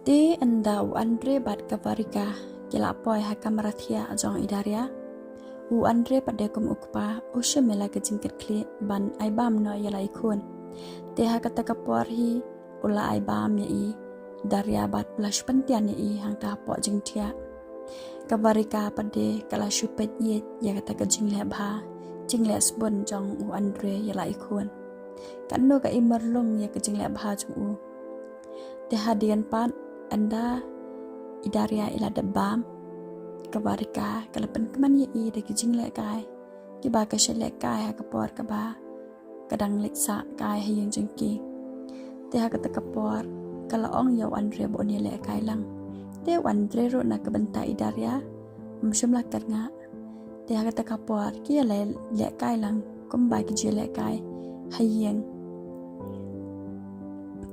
Di anda u Andre bat ke VARIKA kila poi hakam rathia jong idaria u Andre pada kum ukpa ushe mela ke jingkit kli ban aibam no yala ikun te hakata kapor hi ula aibam ya i daria bat plus pentian ya i hang ta po jingtia ke VARIKA pada kala shupet ye ya kata ke jingle bha jingle sbon jong u Andre yala ikun kan no ka imerlung ya ke jingle bha jong u te hadian pan anda idaria ila dabam ke VARIKA kalapan keman ye i dagi jingle kai ki ba ka shele kai ha kapor ka ba kadang leksa kai ha yang jengki te ha kata kapor kala ong yo Andre bo ni le kai lang te Andre ro na ka benta idaria mshumla karnga te ha kata kapor ki le kai lang kum ba ki jele kai ha yang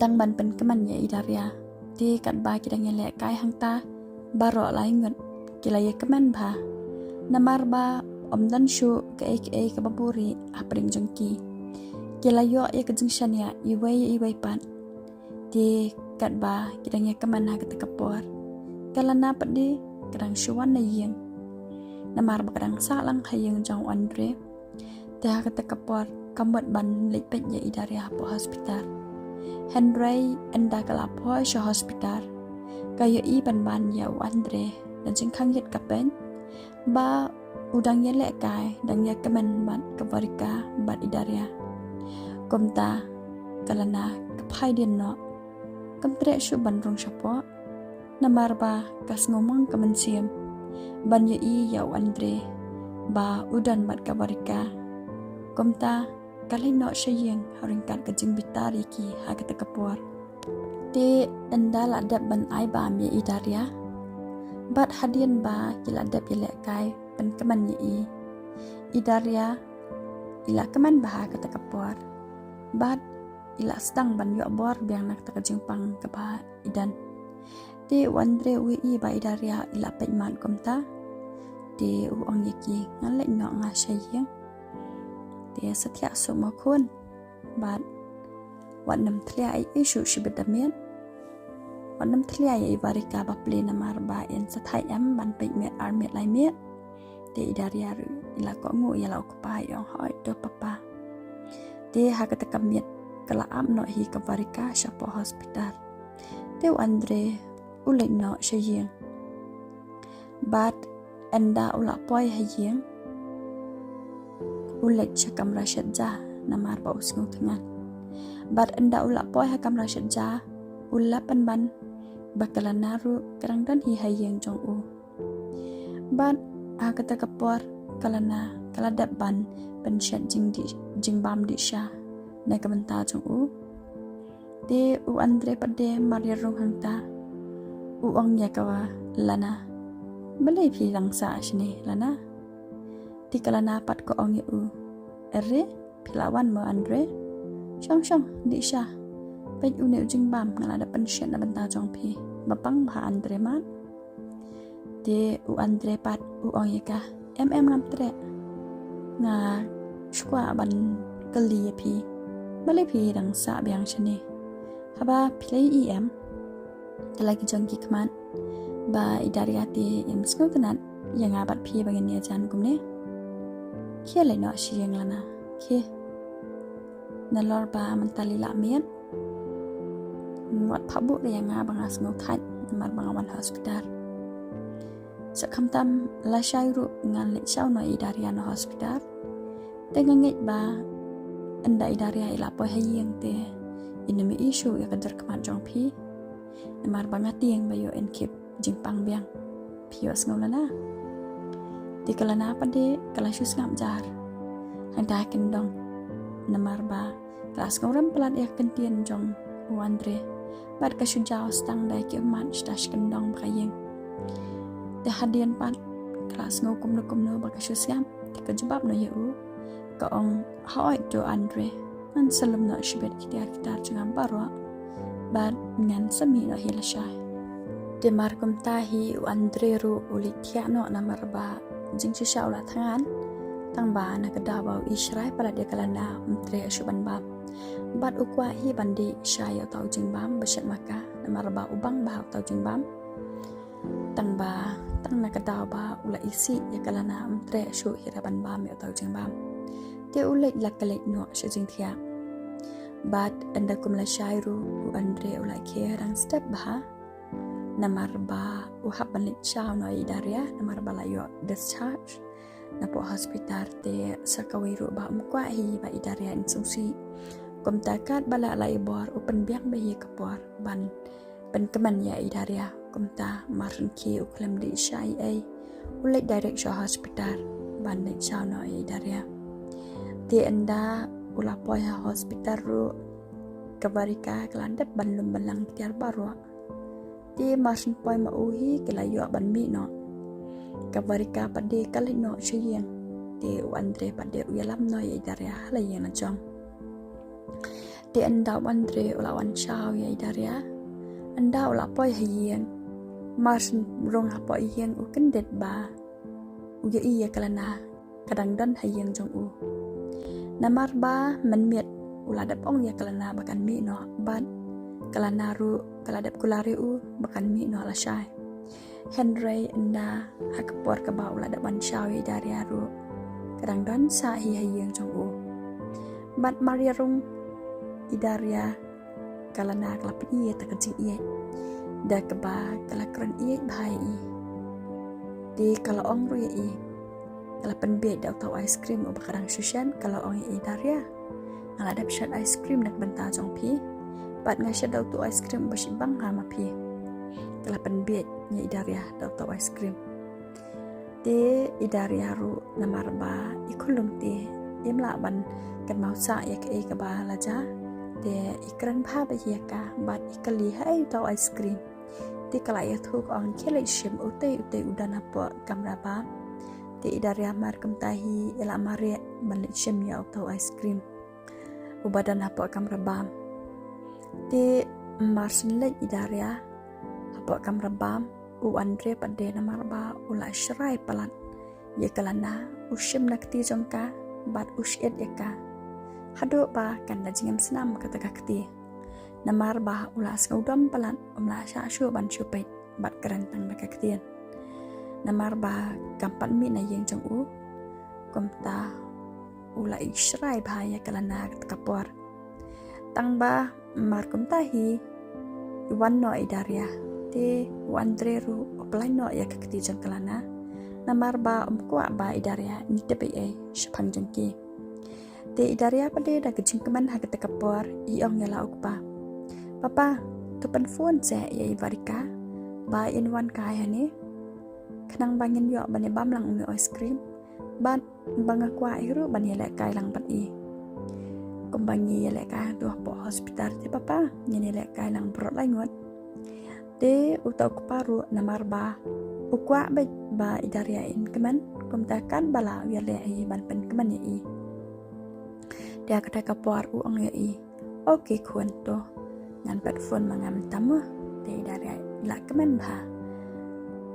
tang ban pen keman ye idaria di kat ba kita ngelek kai hang ta baro lai ngot kila ye keman ba namar ba om dan shu ke ke baburi apring jengki kila yo ye ke jungshan ya iwai pan di kat ba kita nge keman ha ke kapor kala na padi kadang shuan na yeng namar ba kadang salang hayeng jang Andre te ha ke kapor kamot ban lepet ye idaria po hospital Henry anda kalapoy sa hospital kayo iban ban ya Andre dan jengkang yet kapen ba udang yele kai dang ya kemen ban ke VARIKA ban idaria komta kalana kapai din no kamtre shu ban rong sapo namar ba kas ngomong kemensiam ban ya i ya Andre ba udan ban ke VARIKA komta kalai no shayeng haringkat ke jingbitari ki ha kata kapor te anda la dab ban ai ba mi idaria bat hadian ba kila dab yele kai ban keman ye idaria ila keman ba kata kapor bat ila stang ban yo bor biang nak ta jingpang ke ba idan te Andre wi i ba idaria ila paiman komta te u ong yeki ngalek no nga shayeng dia setia semua kun bat wanam tlia ai isu shibedamian wanam tlia ai VARIKA ba ple namar ba en sathai am ban pe me armet lai me te idaria ru ila ko ngu ya la ko pa yong hoi to papa te ha ka takamiet kala am no hi ka VARIKA sha po hospital te Andre ulai no shayeng bat anda ula poi hayeng ulet cakam rasyad jah namar ba usngu tengan bat anda ula poi hakam rasyad jah ulapan ban bakalan naru kerang dan hi hayeng jong u bat ha kata kapor kalana kala ban pensyat jing bam di sha na kamenta jong u de u Andre pade maria rong hangta u ong ya kawa lana balai pi langsa sini lana di kala napat ko ong yu ere pilawan mo Andre syong di sya pej une ujing bam ngala da pensian na benta jong pi bapang ba Andre mat de u Andre pat u ong yaka ngam tre nga shkwa ban kali pi balai pi dang sa biang shani haba pilai lagi jong ki kman ba idariati im skutenan yang abat pi bangin ya jan kumne kia lai no shiyeng lana kia nalor ba mentali la mian ngot pabu le yang abang as ngotat mar bangawan hospital sakam tam la shairu ngan le shaw no idaria no hospital tengang ngit ba anda idaria ila po hayeng te inumi isu ya kadar keman jong pi mar bangati yang bayo enkip jingpang biang pios ngolana di kalana apa de kala shus ngam jar handa kendong namar ba kelas ngoram pelat ya kentien jong u Andre bat ka shujao stang dai ki man stash kendong bayeng de hadian pat kelas ngokum no ba ka shus ngam ti ka jubab no yu ka ong hoi do Andre an salam no shibet kita jangam baro bat ngan sami no hilashay de markum tahi u Andre ru ulitia no namar ba jing shisha ula tangan tang ba na kadawa Israel pala dia kalana mtre asuban bam bat ukwa hi bandi shaya tau jing bam besat maka namar ba ubang ba tau jeng bam tang na kadau ba ula isi ya kalana amtre shu hiraban bam ya tau jeng bam te ulai lakalek no shu jeng thia but anda kumla shairu u andre ulai kherang step ba namar ba u haban lit chau no idaria namar ba la yo discharge na po hospital te sakawiru ba umkwa hi ba idaria insungsi kum takat bala la ibor u penbiak ba hi kapor ban penkeman ya idaria kum ta marun ki u klem di shai ai ulai direct sho hospital ban lit chau no idaria te anda ula poi ha hospital ru ke VARIKA kelandap ban lum balang tiar baru te marun poi ma uhi kelayo ban mi no ke VARIKA pade kali no shiyeng te Andre pade uyalam no ya idaria hala yang najong te anda Andre ulawan chau ya idaria anda ula poi hayeng marun rong ha poi yeng u kendet ba u ya iya kalana kadang dan hayeng jong u namar ba menmiet uladap ong ya kalana bakan mi no ban kalana ru kaladap kulari u bakan mi no la shai Henry anda hakapor ka ba uladap ban shawi dari aru kadang dan sa hi hayeng jong u bat maria rung idaria kalana kalap iye takajing iye da ka ba kalakran iye bhai i di kala ong ru ya i kalapan beit da tau ice cream u bakarang sushan kalau ong i idaria aladap shat ice cream nak benta jong pi bat ngasya da tu ice cream basibang ha ma pi kalapan beit nya idaria da tau ice cream te idaria ru namar ba ikulum te imla ban kan mau sa ya ke ba laja te ikran bha ba ya ka bat ikali hai tau ice cream te kala ya thuk ong khele shim utai udan apa kamra ba te idaria mar kamtahi ela mare ban shim ya tau ice cream ubadan apa kamra ba te marsin lek idaria apa kamra ba u Andre pade namar ba ula shrai palat ye kalana ushim nakti jongka bat ushit yaka haduh ba kan da jingam senam kata kakti namar ba ula skaudam palat umla sha shu ban chupet bat kerantang da kaktian namar ba kampat mi na yeng jong u komta ula ishrai ba ye kalana kapor tang ba mar komta hi iwan no idaria te Andre ru apply no ya kakti jang kalana namar ba umkwa ba idaria ni tepe ai shapang jangki te idaria pade da kejing keman ha kata kapor i ong ya la ukpa papa kapan phone se ya VARIKA ba in one kai hani khnang bangin yo bane bam lang umi ice cream ban banga kwa iru ban ya kai lang pat i kumbangi ya kai tu po hospital te papa ni le kai lang prot lai ngot te utau keparu namar ba ukwa ba idaria in keman kumtakan bala wiale ai ban pen keman ya i dia kata kapor u ong ya i oke kun to ngan pat phone mangam tamu te idaria la keman ba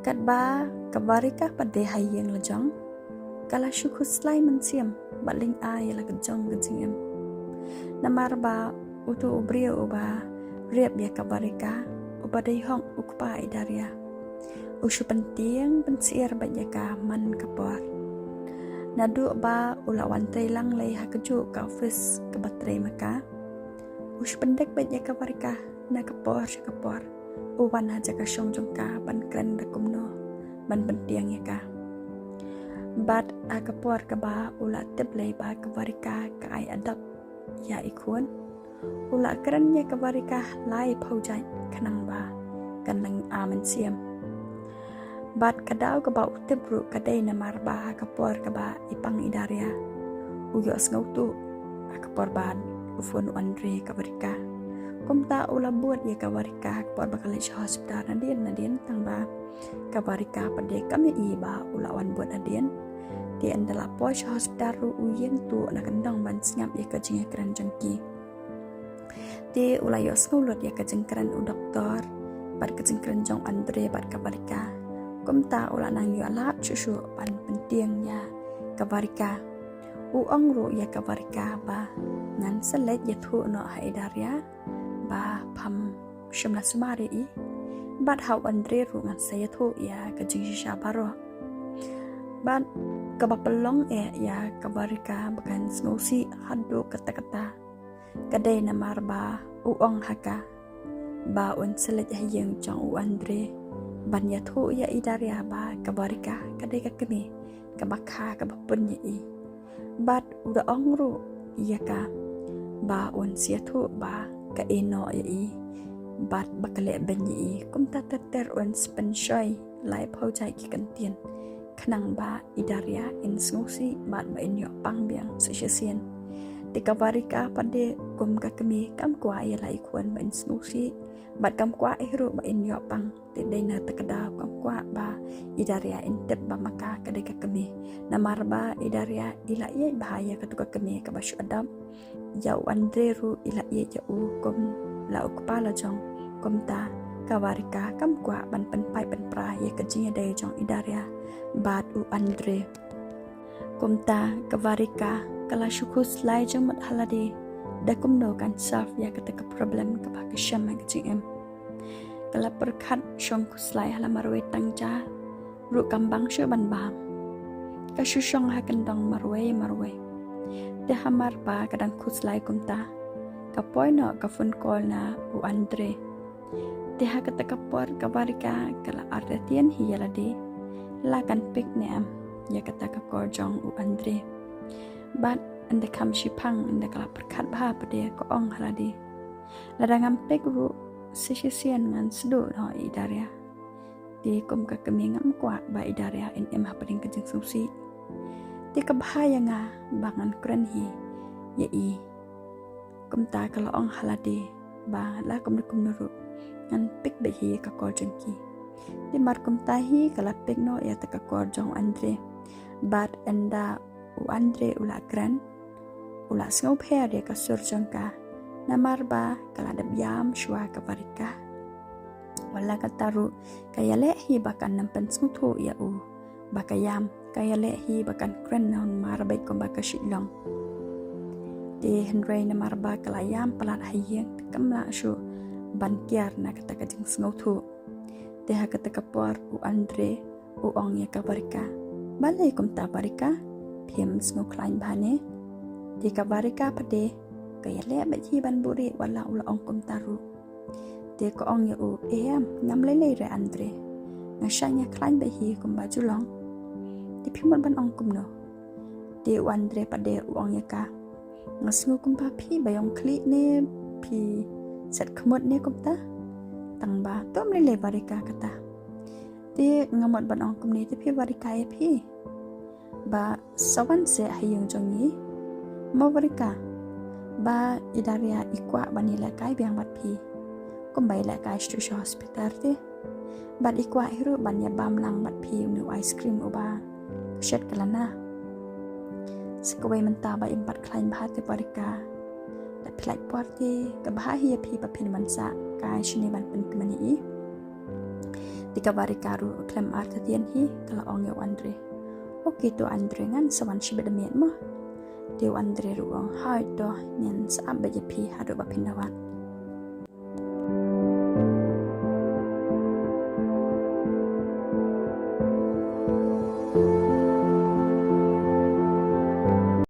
kat ba ke VARIKA pade hayeng lejong kala syukur slai mensiam baling ai la kejong kejingem namar ba utu ubrio ba riap ya ke VARIKA ubadai hong ukpa idaria usu penting pensiar banyaka man kapor nadu ba ulawan lang lay hakaju ka office ke batray maka usu pendek banyaka VARIKA na kapor uwan haja ka syong jongka ban kren dakumno ban penting ya ka bat akapor ka ba ula teblay ba ke VARIKA ka ay adap ya ikun ula kerennya ke VARIKA lai paujai kanang ba kanang aman siam bat kadau ka ba utibru kadai namar ba kapor ka ba ipang idaria uyos ngautu akapor ba ufon Andre ka VARIKA kumta ula buat ya ka VARIKA kapor ba kalai hospital nadien tang ba ka VARIKA pade kami i ba ulawan buat adien di andala po hospital ru uyeng tu na kandang ban singap ya ka jinga kran jangki te ulayos ngulot ya kajengkran u doktor bat kajengkran jong Andre bat ka VARIKA kumta ula nang yu alap susu pan penting ya ka VARIKA u ong ru ya ka VARIKA ba ngan selet ya thu no haidaria ba pham shimla sumari I bat hau Andre ru ngan saya tu ya ke jing shisha baro bat kabapelong ya ke VARIKA bukan ngosi haduh kata-kata kadai namar ba uong haka ba un selet yang jong u Andre ban ya tu ya idaria ba ke VARIKA kadai ka kemi ke bakha ke bapun ya I bat udah ongru ya ka ba un sia tu ba ka eno ya I bat bakale ben ya I kum ta ter un spenshoi lai phau jai ki kan tien khnang ba idaria in ngosi bat ba in yo pang biang sesien tika VARIKA pade kum ka kemi kam kwa ya lai khuan ba in ngosi bat kam kwa ru ba in yo pang te dai na takada kam kwa ba idaria in tep ba maka kadai ka kemi namar ba idaria ila ye bahaya ka tuka kemi ka bashu adam jau Andre ru ila ye jau kum la ukpala jong kum ta ka VARIKA kam kwa ban pen pai pen pra ye ka jing dai jong idaria bat u Andre kum ta ka VARIKA kala shukus lai jong mat halade da kum no kan solve ya ka ka problem ka ba ka sham ka jing em kala perkhat shong kuslai hala marwe tangja ru kambang shu ban bam ka shu shong ha kan dong marwe de hamar ba kadang kuslai kumta ka poino ka phone call na u Andre de ha ka takapor ka VARIKA kala artian hi yala de la kan pik ne am ya ka takakor jong u Andre bat anda kam shipang anda kala perkhat ba pade ko ong hala de ladangam pik ru sesisian ngan sedu no idaria di kum ka kemi ngam kwa ba idaria in em ha pading kajeng susi di ka bahaya nga bangan kren hi ya I kum ta kala ong halade ba la kum nuru ngan pik be hi ka kor jengki di mar kum ta hi kala pik no ya ta ka kor jong Andre bat enda u Andre ula kran ula ngau phe de ka sur jongka namar ba kala dab yam shwa ka VARIKA wala ka taru kaya le hi bakan nampan smutu ya u bakayam kaya le hi bakan kren non mar bai ko baka shilong de henry namar ba kala yam palat hayeng kamla shu ban kiar na kata ka jing smutu de ha kata ka por u Andre u ong ya ka VARIKA balai kum ta VARIKA phim smu klain bhane de ka VARIKA pade kaya le ba ji ban buri wala ula ong kum taru de ko ong ya u em ngam le re Andre ngashanya klain ba hi kum ba julong de phimon ban ong kum no de u Andre pade u ong ya ka ngasngu kum pa phi bayong kli ne phi set khmot ne kum ta tang ba tom le VARIKA kata de ngamot ban ong kum ne te phi VARIKA e phi ba sawan se hayang jongi mo VARIKA ba idaria ikwa banila kai biang bat phi kumbai la kai stu hospital te bat ikwa hiru ban ya bam lang bat phi nu ice cream uba shet kalana sikawai menta ba impat klain ba te VARIKA da plak porti ka ba hi phi pa phin mansa kai shini ban pen kmani I tika VARIKA ru klem artatian hi kala ong yo Andre okay to Andre ngan sawan shibedamian mo Dew Andre ruang hai to nyen sa abe je pi haduh ba pindawan